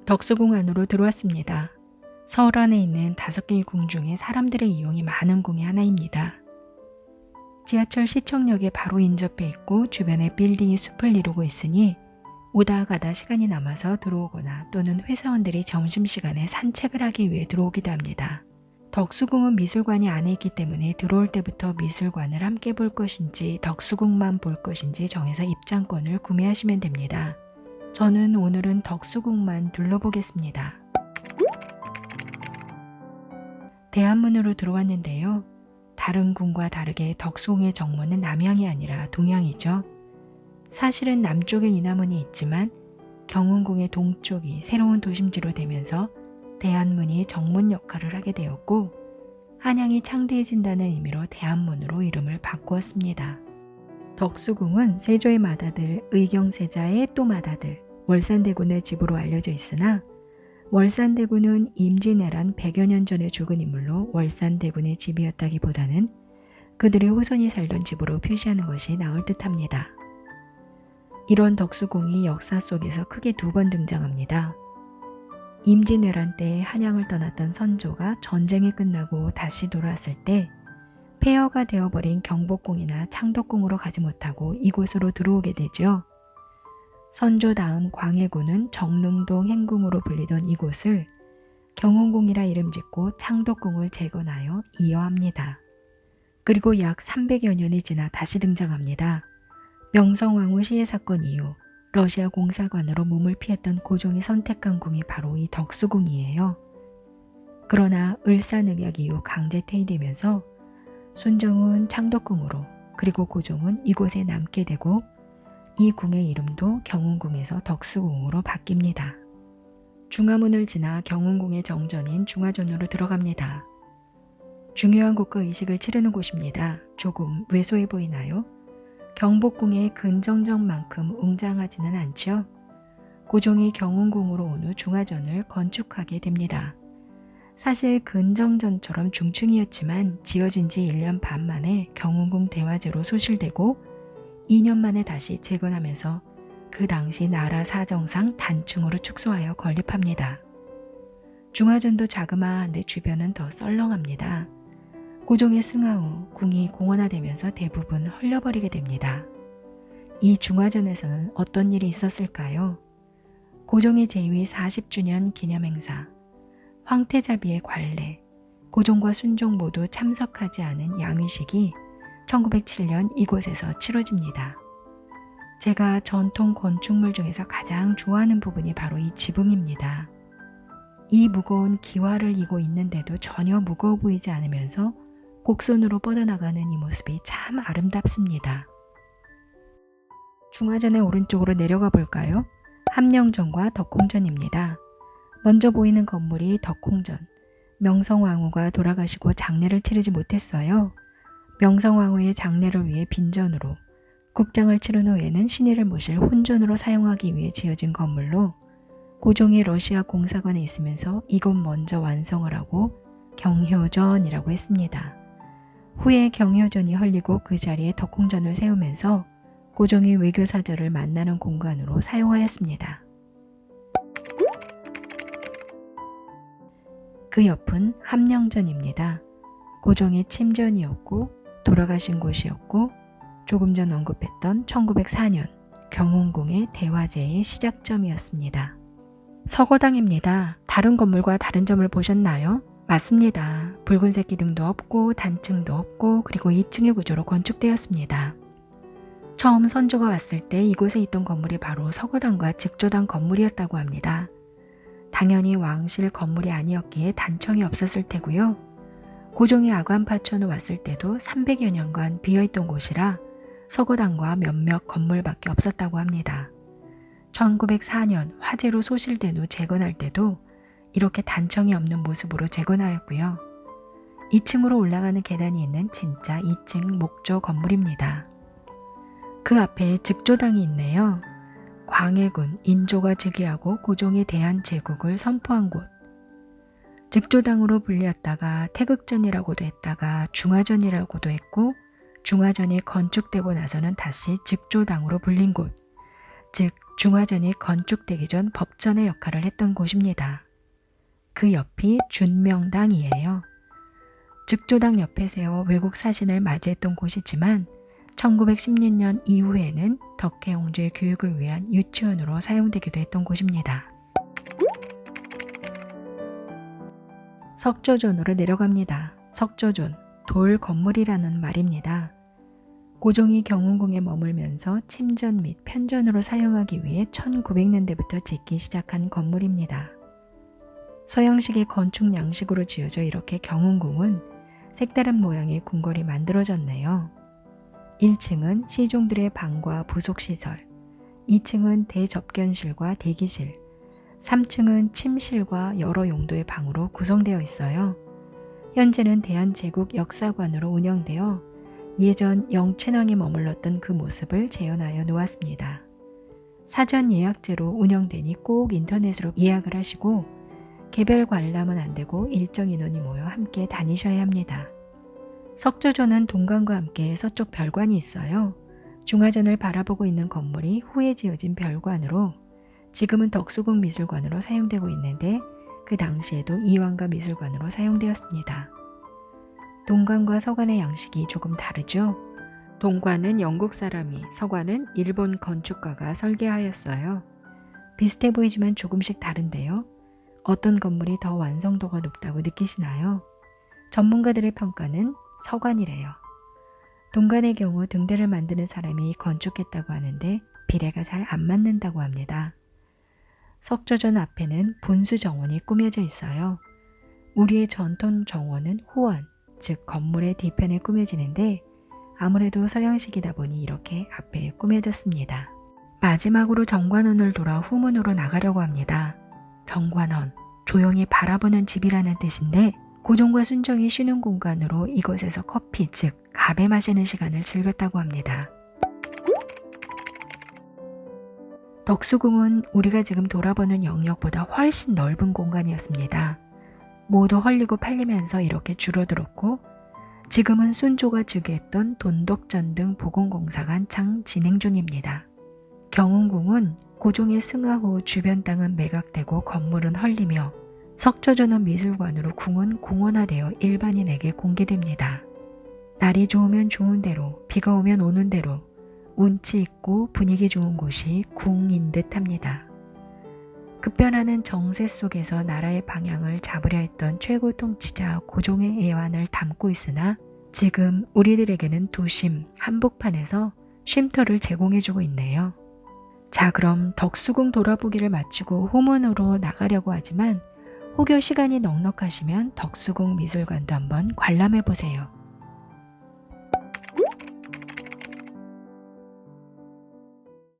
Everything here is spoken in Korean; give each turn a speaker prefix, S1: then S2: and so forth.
S1: 덕수궁 안으로 들어왔습니다. 서울 안에 있는 5개의 궁 중에 사람들의 이용이 많은 궁이 하나입니다. 지하철 시청역에 바로 인접해 있고 주변에 빌딩이 숲을 이루고 있으니 오다 가다 시간이 남아서 들어오거나 또는 회사원들이 점심시간에 산책을 하기 위해 들어오기도 합니다. 덕수궁은 미술관이 안에 있기 때문에 들어올 때부터 미술관을 함께 볼 것인지 덕수궁만 볼 것인지 정해서 입장권을 구매하시면 됩니다. 저는 오늘은 덕수궁만 둘러보겠습니다. 대안문으로 들어왔는데요. 다른 궁과 다르게 덕수궁의 정문은 남향이 아니라 동향이죠. 사실은 남쪽에 인하문이 있지만 경운궁의 동쪽이 새로운 도심지로 되면서 대안문이 정문 역할을 하게 되었고 한양이 창대해진다는 의미로 대안문으로 이름을 바꾸었습니다. 덕수궁은 세조의 맏아들 의경세자의 또 맏아들 월산대군의 집으로 알려져 있으나 월산대군은 임진왜란 100여 년 전에 죽은 인물로 월산대군의 집이었다기보다는 그들의 후손이 살던 집으로 표시하는 것이 나을 듯합니다. 이런 덕수궁이 역사 속에서 크게 2번 등장합니다. 임진왜란 때 한양을 떠났던 선조가 전쟁이 끝나고 다시 돌아왔을 때 폐허가 되어버린 경복궁이나 창덕궁으로 가지 못하고 이곳으로 들어오게 되죠. 선조 다음 광해군은 정릉동 행궁으로 불리던 이곳을 경운궁이라 이름 짓고 창덕궁을 재건하여 이어합니다. 그리고 약 300여 년이 지나 다시 등장합니다. 명성황후 시해 사건 이후 러시아 공사관으로 몸을 피했던 고종이 선택한 궁이 바로 이 덕수궁이에요. 그러나 을사늑약 이후 강제 퇴위되면서 순종은 창덕궁으로 그리고 고종은 이곳에 남게 되고 이 궁의 이름도 경운궁에서 덕수궁으로 바뀝니다. 중화문을 지나 경운궁의 정전인 중화전으로 들어갑니다. 중요한 국가 의식을 치르는 곳입니다. 조금 왜소해 보이나요? 경복궁의 근정전만큼 웅장하지는 않죠. 고종이 경운궁으로 온 후 중화전을 건축하게 됩니다. 사실 근정전처럼 중층이었지만 지어진 지 1년 반 만에 경운궁 대화재로 소실되고 2년 만에 다시 재건하면서 그 당시 나라 사정상 단층으로 축소하여 건립합니다. 중화전도 자그마한데 주변은 더 썰렁합니다. 고종의 승하 후 궁이 공원화되면서 대부분 헐려버리게 됩니다. 이 중화전에서는 어떤 일이 있었을까요? 고종의 재위 40주년 기념행사, 황태자비의 관례, 고종과 순종 모두 참석하지 않은 양위식이 1907년 이곳에서 치러집니다. 제가 전통 건축물 중에서 가장 좋아하는 부분이 바로 이 지붕입니다. 이 무거운 기와를 이고 있는데도 전혀 무거워 보이지 않으면서 곡선으로 뻗어나가는 이 모습이 참 아름답습니다. 중화전의 오른쪽으로 내려가 볼까요? 함령전과 덕홍전입니다. 먼저 보이는 건물이 덕홍전. 명성황후가 돌아가시고 장례를 치르지 못했어요. 명성황후의 장례를 위해 빈전으로, 국장을 치른 후에는 신의를 모실 혼전으로 사용하기 위해 지어진 건물로 고종이 러시아 공사관에 있으면서 이곳 먼저 완성을 하고 경효전이라고 했습니다. 후에 경효전이 헐리고 그 자리에 덕홍전을 세우면서 고종이 외교사절을 만나는 공간으로 사용하였습니다. 그 옆은 함령전입니다. 고종의 침전이었고 돌아가신 곳이었고 조금 전 언급했던 1904년 경운궁의 대화제의 시작점이었습니다. 서거당입니다. 다른 건물과 다른 점을 보셨나요? 맞습니다. 붉은색 기둥도 없고 단층도 없고 그리고 2층의 구조로 건축되었습니다. 처음 선조가 왔을 때 이곳에 있던 건물이 바로 서거당과 즉조당 건물이었다고 합니다. 당연히 왕실 건물이 아니었기에 단청이 없었을 테고요. 고종이 아관파천을 왔을 때도 300여 년간 비어있던 곳이라 서거당과 몇몇 건물밖에 없었다고 합니다. 1904년 화재로 소실된 후 재건할 때도 이렇게 단청이 없는 모습으로 재건하였고요. 2층으로 올라가는 계단이 있는 진짜 2층 목조 건물입니다. 그 앞에 즉조당이 있네요. 광해군 인조가 즉위하고 고종이 대한 제국을 선포한 곳. 즉조당으로 불렸다가 태극전이라고도 했다가 중화전이라고도 했고 중화전이 건축되고 나서는 다시 즉조당으로 불린 곳, 즉 중화전이 건축되기 전 법전의 역할을 했던 곳입니다. 그 옆이 준명당이에요. 즉조당 옆에 세워 외국 사신을 맞이했던 곳이지만 1916년 이후에는 덕혜 공주의 교육을 위한 유치원으로 사용되기도 했던 곳입니다. 석조존으로 내려갑니다. 석조존, 돌 건물이라는 말입니다. 고종이 경운궁에 머물면서 침전 및 편전으로 사용하기 위해 1900년대부터 짓기 시작한 건물입니다. 서양식의 건축 양식으로 지어져 이렇게 경운궁은 색다른 모양의 궁궐이 만들어졌네요. 1층은 시종들의 방과 부속시설, 2층은 대접견실과 대기실, 3층은 침실과 여러 용도의 방으로 구성되어 있어요. 현재는 대한제국 역사관으로 운영되어 예전 영친왕이 머물렀던 그 모습을 재현하여 놓았습니다. 사전 예약제로 운영되니 꼭 인터넷으로 예약을 하시고 개별 관람은 안 되고 일정 인원이 모여 함께 다니셔야 합니다. 석조존은 동관과 함께 서쪽 별관이 있어요. 중화전을 바라보고 있는 건물이 후에 지어진 별관으로 지금은 덕수궁 미술관으로 사용되고 있는데 그 당시에도 이완가 미술관으로 사용되었습니다. 동관과 서관의 양식이 조금 다르죠? 동관은 영국 사람이, 서관은 일본 건축가가 설계하였어요. 비슷해 보이지만 조금씩 다른데요. 어떤 건물이 더 완성도가 높다고 느끼시나요? 전문가들의 평가는 서관이래요. 동관의 경우 등대를 만드는 사람이 건축했다고 하는데 비례가 잘 안 맞는다고 합니다. 석조전 앞에는 분수정원이 꾸며져 있어요. 우리의 전통 정원은 후원, 즉 건물의 뒤편에 꾸며지는데 아무래도 서양식이다 보니 이렇게 앞에 꾸며졌습니다. 마지막으로 정관원을 돌아 후문으로 나가려고 합니다. 정관원, 조용히 바라보는 집이라는 뜻인데 고종과 순정이 쉬는 공간으로 이곳에서 커피, 즉 가배 마시는 시간을 즐겼다고 합니다. 덕수궁은 우리가 지금 돌아보는 영역보다 훨씬 넓은 공간이었습니다. 모두 헐리고 팔리면서 이렇게 줄어들었고 지금은 순조가 즉위했던 돈덕전 등 보건공사가 한창 진행 중입니다. 경운궁은 고종의 승하 후 주변 땅은 매각되고 건물은 헐리며 석조전은 미술관으로 궁은 공원화되어 일반인에게 공개됩니다. 날이 좋으면 좋은 대로, 비가 오면 오는 대로 운치 있고 분위기 좋은 곳이 궁인 듯 합니다. 급변하는 정세 속에서 나라의 방향을 잡으려 했던 최고 통치자 고종의 애환을 담고 있으나 지금 우리들에게는 도심, 한복판에서 쉼터를 제공해주고 있네요. 자, 그럼 덕수궁 돌아보기를 마치고 후문으로 나가려고 하지만 혹여 시간이 넉넉하시면 덕수궁 미술관도 한번 관람해보세요.